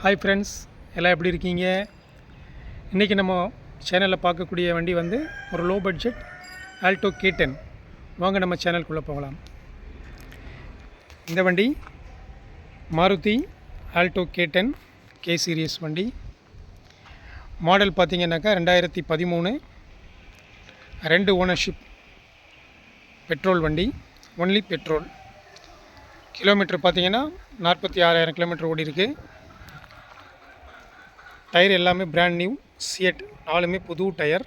Hi friends, எல்லாம் எப்படி இருக்கீங்க? இன்றைக்கி நம்ம சேனலில் பார்க்கக்கூடிய வண்டி வந்து ஒரு லோ பட்ஜெட் ஆல்டோ K10. வாங்க நம்ம சேனலுக்குள்ளே போகலாம். இந்த வண்டி Maruti Alto K10 K series வண்டி. மாடல் பார்த்திங்கனாக்கா 2013, 2 ஓனர்ஷிப், பெட்ரோல் வண்டி, ஒன்லி பெட்ரோல். கிலோமீட்டர் பார்த்திங்கன்னா 46,000 கிலோமீட்டர் ஓடி இருக்குது. டயர் எல்லாமே பிராண்ட் நியூ சியட், 4மே புது டயர்.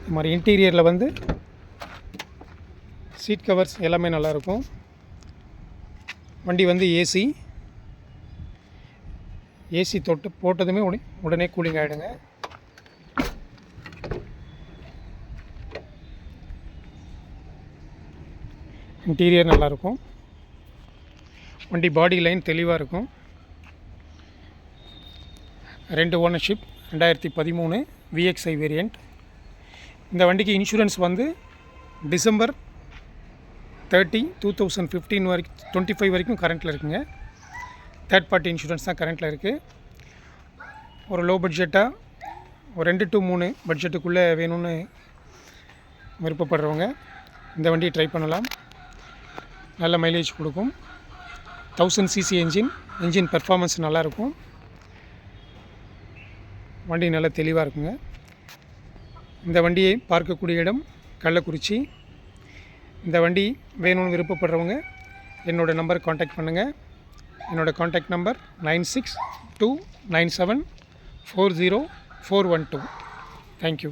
இது மாதிரி இன்டீரியரில் வந்து சீட் கவர்ஸ் எல்லாமே நல்லாயிருக்கும். வண்டி வந்து ஏசி தொட்டு போட்டதுமே உடனே கூலிங் ஆகிடுங்க. இன்டீரியர் நல்லாயிருக்கும். வண்டி பாடி லைன் தெளிவாக இருக்கும். 2 ஓனர்ஷிப், 2013 VXI வேரியண்ட். இந்த வண்டிக்கு இன்சூரன்ஸ் வந்து டிசம்பர் 30, 2015 வரைக்கும் 25 வரைக்கும் கரண்ட்டில் இருக்குங்க. தேர்ட் பார்ட்டி இன்சூரன்ஸ் தான் கரண்ட்டில் இருக்குது. ஒரு லோ பட்ஜெட்டாக ஒரு 2 to 3 பட்ஜெட்டுக்குள்ளே வேணும்னு விருப்பப்படுறவங்க இந்த வண்டியை ட்ரை பண்ணலாம். நல்ல மைலேஜ் கொடுக்கும். 1000 cc என்ஜின் பெர்ஃபார்மன்ஸ் நல்லாயிருக்கும். வண்டி நல்லா தெளிவாக இருக்குங்க. இந்த வண்டியை பார்க்கக்கூடிய இடம் கள்ளக்குறிச்சி. இந்த வண்டி வேணும்னு விருப்பப்படுறவங்க என்னோடய நம்பருக்கு காண்டாக்ட் பண்ணுங்கள். என்னோடய காண்டாக்ட் நம்பர் 9629740412. தேங்க்யூ.